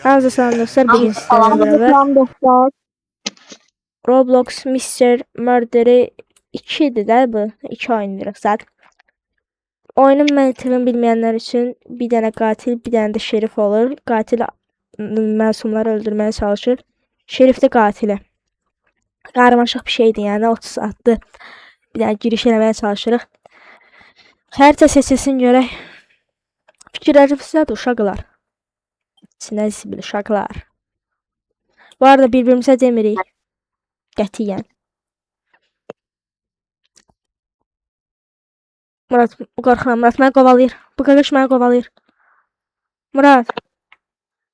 Herkese selam dostlar. Bugün sizlerle beraber dostlar. Roblox Mr. Murder'ı 2'di de bu. 2 oynayırıq zaten. Oyunun məntiqini bilməyənlər üçün bir dənə qatil, bir dənə də şerif olur. Qatil məsumları öldürməyə çalışır. Şerif də qatili. Qarmaşıq bir şeydir, yəni 30 saatdır bir dənə giriş eləməyə çalışırıq. Xəritə seçilsin görək. Fikirləriniz nədir uşaqlar? Sinəsi bil uşaqlar. Bu arada bir-birimizə demirik. Qətiyyən. Murat, qorxuram. Murat məni qovalayır. Bu qaqaş məni qovalayır. Murat,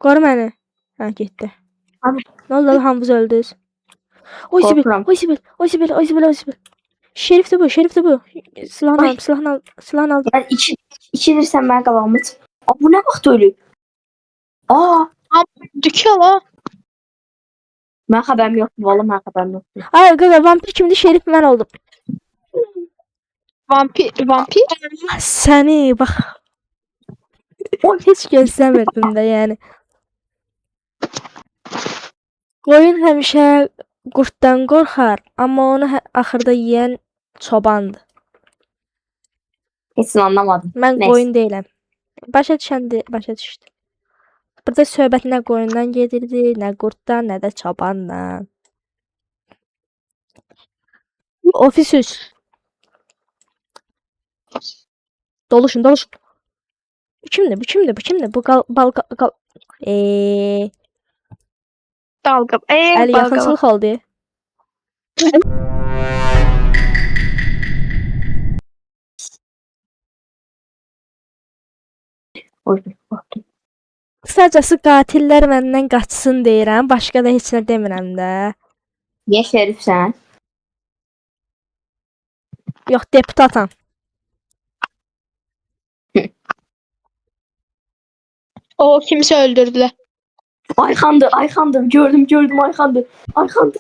qoru məni. Hə, getdi. Abi. Nə oldu? Hamınız öldünüz. Oy Sibil, Qorxuram. oy Sibil, oy Sibil, oy Sibil, oy Sibil. Şerif de bu, şerif de bu. Silahını Ay. al, silahını al, silahını al. Ben içilirsen ben kafamı. Aa, bu ne vakti öyle? Aa, Dükkan o. ben haberim yoktu. Vallahi ben haberim yoktu. Ay qaqa, vampir kimdi? Şerif mən oldum. Vampir. Səni bax. Heç gözləmirdim də yəni. Qoyun həmişə qurddan qorxar, amma onu axırda yeyən çobandır. Kesin anlamadım. Mən Neyse. qoyun deyiləm. Başa düşəndə başa düşdü. Burada söhbət nə qoyundan gedirdi, nə qurddan, nə də çobandan. Ofis üst. Doluşun, doluşun. Bu kimdir? Bu kimdir? Bu kimdir? Bu bal. Dalga. Əli Dalga. yaxınçılıq oldu. Oy, bakayım. Qısacası qatillər məndən qaçsın deyirəm. Başqa da heç nə demirəm də. Niye şerif sen? Yox, deputatam. O kimse öldürdüler. Ayhan'dı, Ayhan'dı. Gördüm Ayhan'dı. Ayhan'dı.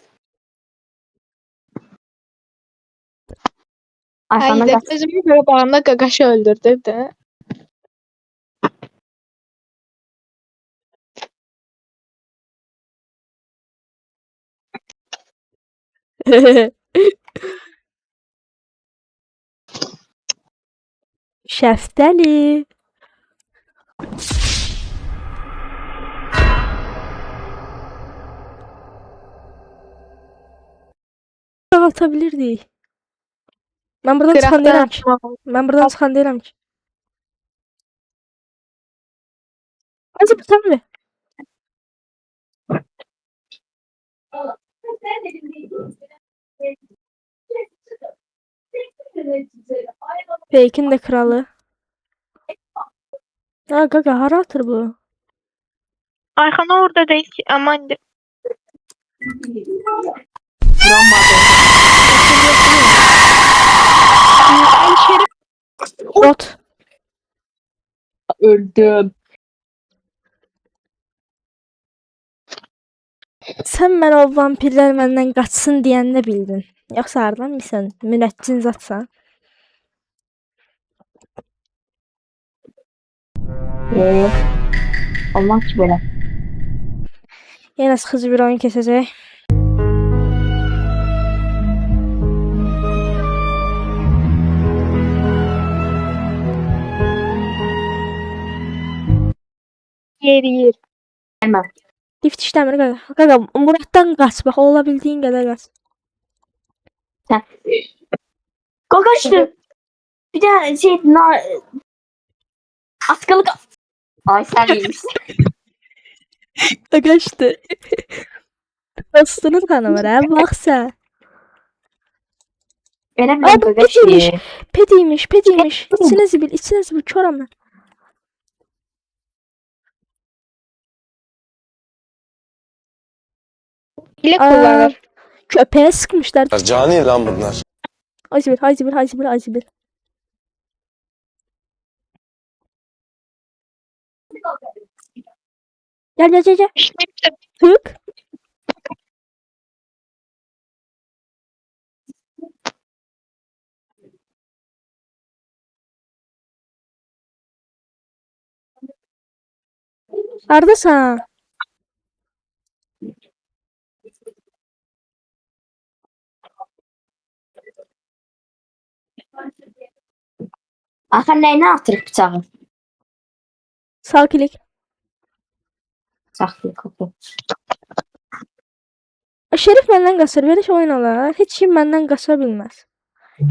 Ayhan'dan Hayır, kaç. gözümün göre bağında Gagaş'ı öldürdü de. Şəftəli. Atabilirdik. Mən buradan çıxan deyirəm ki. Mən buradan çıxan deyirəm ki. Azı bu sən mi? Fake'in də kralı. Ha qaqa, hara atır bu? Ayhan orada değil ki. Aman de. Vuramadı. Ay Şerif. Bot. Öldüm. Sən mən o vampirlər məndən qaçsın deyəndə bildin. Yoxsa hardan bilsən? Münəccin zatsan. Olmaz ki böyle. Yenə sıxıcı bir oyun keçəcək. Yer. Gelmem. Lift işləmir qaqa. Qaqa, Muratdan qaç. Bax, ola bildiyin qədər qaç. Sen. Gagaştı. Bir de şey askalık. Ay sen iyiymişsin. Qaçdı. Dostunu tanımır ha, bax sən. Bana Ay, bile bu gagaştı. pediymiş. İçinə zibil, çoram mən. Hile kullanır. Köpeğe sıkmışlar. Cani lan bunlar. Ay zibil. Gel. İşte Tık. Hardasan? Axı nəyinə atırıq bıçağı? Sağ klik. Saxlayıq. okey. Şerif məndən qaçır. Veriş oyun olar. Heç kim məndən qaça bilməz.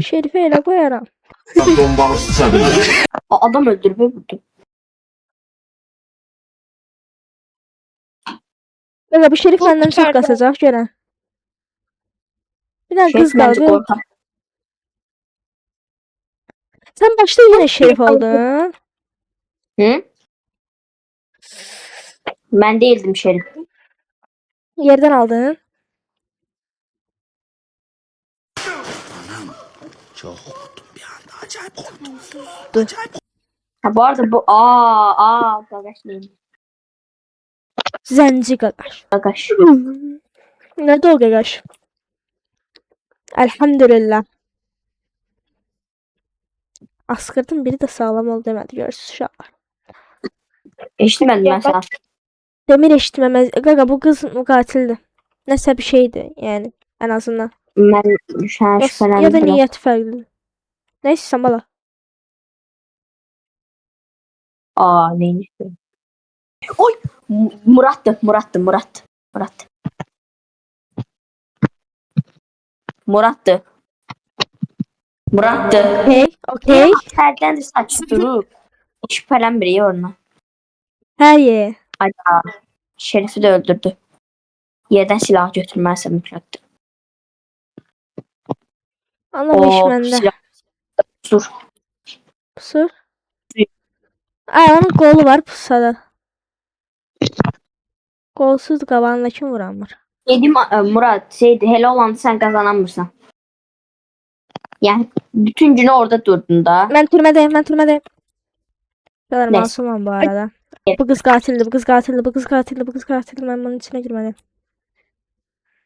Şerifi elə qoyaram. Dombalı sıçabilir. Adam öldürüb vurdu. Qaqa bu şerif Bu məndən çox qurtardı. qaçacaq görən. Bir dənə qız Şerif məncə qaldı. qorxaq. Sən başda yenə şerif oldun. Hı? Mən değildim Şerif. Yerdən aldın. Çok korktum bir anda. Acayip korktum. Ha bu arada bu Gagaş neyim? Zənci qaqaş. Gagaş. Nədə o qaqaş? Elhamdülillah. Askırdım biri də sağlam ol demədi görürsüz uşaqlar. Eşitmədim mən sənə. Demir eşitməməz. Qaqa bu qız qatildir. Nəsə bir şeydir yəni ən azından. Mən düşən Ya da şübhələndim. niyyəti fərqlidir. Nə istəsən bala? Neymiş bu? Oy! Murat'tı. Murat'tı. Okey, okey. Fərqləndir saçı durub. Şübhələnmir onunla. Hə, Ayda. Şerifi de öldürdü. Yerden silah götürmezse mütləqdir. ana bu iş məndə. silah. Dur. Pusur. Ay, onun qolu var pusada. Qolsuz qabağında kim vuranmır? Dedim Murat şeydi hele olan sen kazanamırsan. Yani bütün günü orada durdun da. Mən türmədəyim. Qədər Neyse. masumam bu arada. Evet. Bu qız qatildir. Mən bunun içinə girməliyim.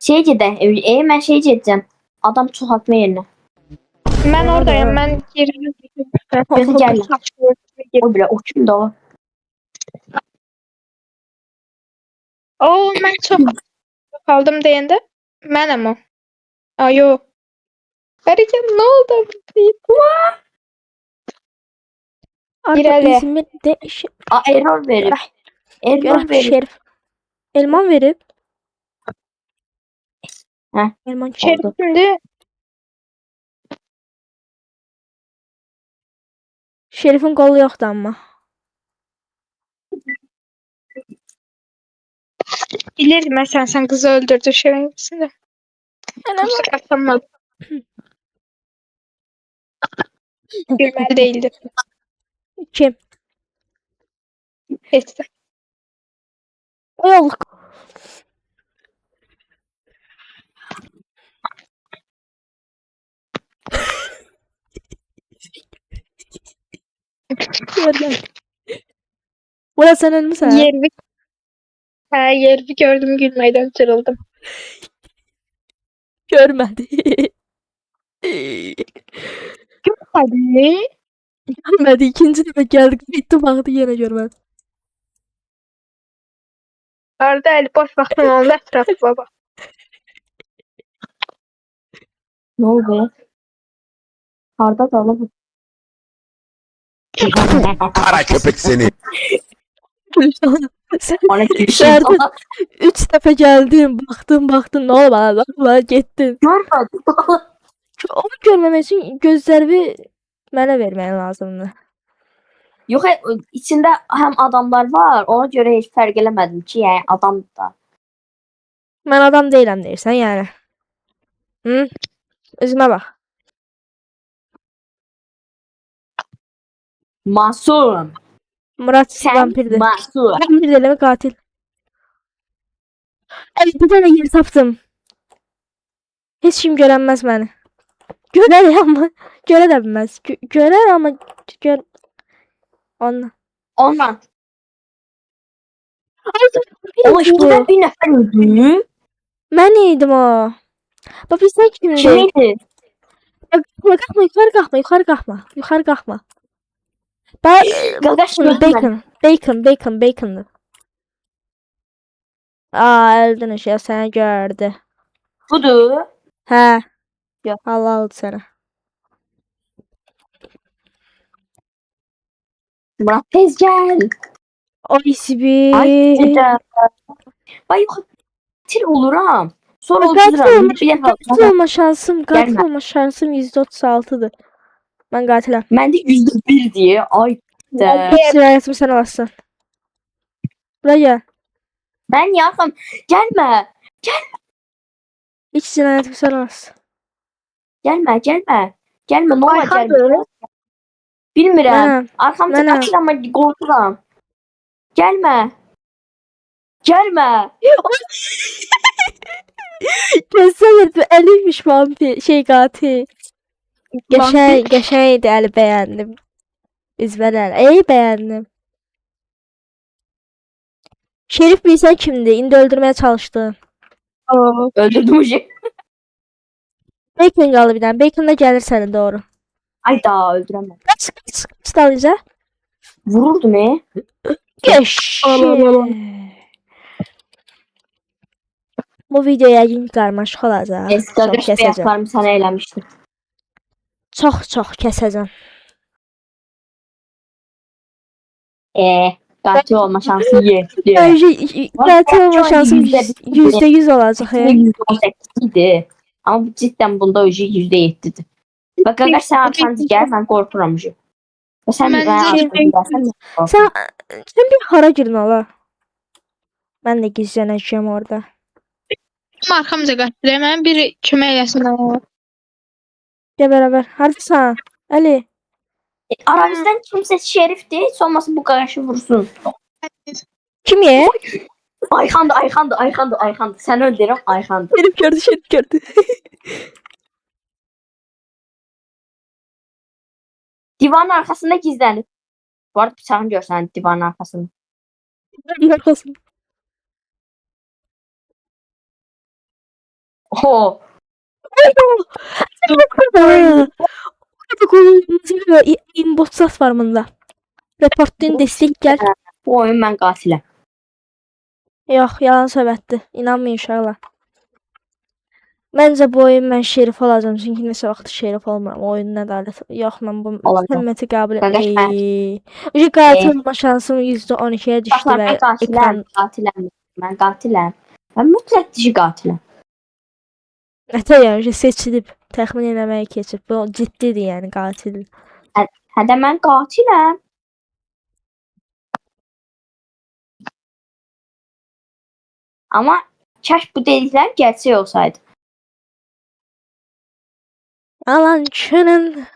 Şeyci de ben şeyci edeceğim. Adam çoğaltma yerine. Mən oradayım. Mən girdim. Gözü geldi. O bile o kim de o. Oo, mən çox qaldım deyəndə mənəm o. Ayo. Bərəkəm, nə oldu? Artıq İrəli. İzmir də Error verip. Error görək verip. şerif. Elman verib. Hə. Elman kim? Oldu. Şimdi Şerifin qolu yoxdur amma. bilirdim məsələn sən qızı öldürdü şerefsizdə. Kimsə qatlanmadı. Gülməli değildi. Kim? Heç də. Ay Allah. Gördüm. Bura sen ölmüsən. Yervi. Hə, yervi gördüm, gülməkdən cırıldım. Görmədi. Hadi. Görmədi. İkinci dəfə gəldik. Bitdi baxdı yenə görmədi. Arda əli boş vaxtın oldu ətrafı baba. Ne oldu ya? Harda da oğlum. Kara köpek seni. Sen Ona gülüşüm. Serdi. 3 dəfə gəldin, baxdın, nə oldu bana, getdin. Görmedim. Onu görməmək üçün gözlərimi mənə verməyin lazımdır. Yok içinde hem adamlar var. Ona göre hiç fark eləmədim ki yani adam da. Mən adam deyiləm deyirsən, yəni. Hı? Özümə bax. Masum. Murat Sen vampirdir. masum. Vampir deyiləm, qatil. Evet, bir dənə yer tapdım. Heç kim görənməz məni. Görər amma görə də bilməz. Görər amma gör onunla. Ondan. Ama Ama işte bir nefer öldü. Mən idim o. Bax bilsən kimdir? Kimiydi? Qalxma, yuxarı qalxma. Bax Gagaş Bacon. Bacon'dır. Öldün şey səni gördü. Budur. Hə. Yox. Halaldır sənə. Murat tez gel. Ay sibi. Ay cidden. Ay yok. Tir oluram. Sonra Qatil uduzuram. Bir defa. olma şansım, qatil Gəlmə. olma şansım %36'dır. Mən qatiləm. Məndə %1 diye. Ay de. Cinayətimi sən alasın. Bura gəl. Ben yaxım. Gelme. İç cinayətimi sən alasın. Gelme. Gelme. Gelme. Ne olur Ayxandır. gelme. Bilmirəm. Mənəm. Arkamda Mənəm. kaçır ama korkuram. Gelme. Gelme. Gözləmir, bu Əliymiş vampir, qatil. Qəşəng idi, Əli bəyəndim. İzmən Əli. Bəyəndim. Şerif bilsən kimdir? İndi öldürməyə çalışdı. Öldürdüm uşaq. Bacon qaldı bir dənə. Bacon da gəlir sənə doğru. Ay daha öldüremem. Kaç dalınca? Vururdum Geç. Bu video yəqin qarmaşıq olacaq. Eski Çox qardaş kəsəcəm. beyazlarımı sana eləmişdim. Çox kəsəcəm. Qatil olma şansı yetdi. Qatil olma şansım %100 olacaq. %18 idi. Ama bu cidden bunda ucu %7'dir. Bak arkadaş sen arkamda gel ben korkuram ucu. Ve sen Ben ben de- gelsen Sən bir hara girdin ala? Mən də gizlənəcəm orada. Arxamca qaçdı. Mən bir kömək eləsin. Gəl bərabər. Hardasan? Əli. aramızdan kimse şerif değil olmasın bu karşı vursun. Kim ye? Ayhan'dı. Sen öldürüm Ayhan'dı. Şerif gördü. Divanın arkasında gizlenip. Bu arada bıçağını görsen divanın arkasında. Arkasın. Oho. İmbotsat var bunda. Reportlayın destek gəl. Bu oyun ben katilem. Yox, yalan söhbətdir. İnanmayın uşaqlar. Məncə bu oyun mən şerif olacağam. Çünki neçə vaxt şerif olmuram. O oyunun ədalət. Yox, mən bu Olacaq. hörməti qəbul Qardaş, Ucu qatil olma şansım %12'ye düşdü Baklar və ben katilem. ekran Ben katilem. Ben mütləq dişi katilem. Ətə yəni seçilib təxmin eləməyə keçib. Bu ciddidir yəni qatil. Hə də mən qatiləm. Ama kaş bu dediklerim gerçek olsaydı. Alan çının.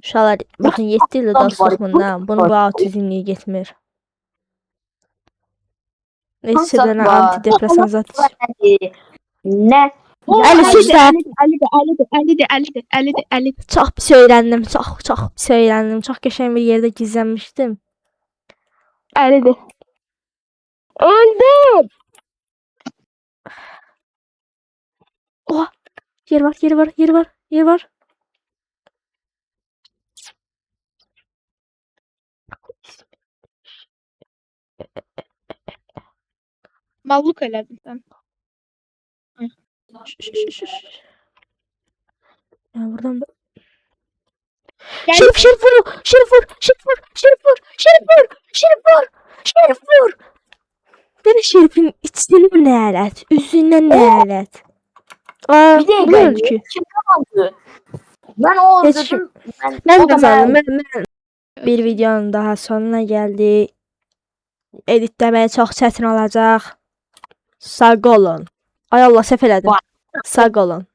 Uşaqlar baxın 7 ildir dostluq bundan. Bunun bu autizmliyi getmir. Neçə dənə antidepresan zat iç. Ne? Əli sus da. Əlidir. Çox pis öyrəndim. Çox pis öyrəndim. Çox qəşəng bir yerdə gizlənmişdim. Əlidir. Öldüm. Oha. Yer var. Malluk elədin sən. Ya buradan Gəl. Şerif vur. Beni Şerif'in içinden lənət, üzündən lənət. Aa, Bir de bu öldü ki. kim kaldı? Ben o Heç öldürdüm. Mən o da qazandım. Mən bir videonun daha sonuna gəldik. Editləməyə çox çətin olacaq. Sağ olun. Ay Allah səhv elədim. Sağ olun.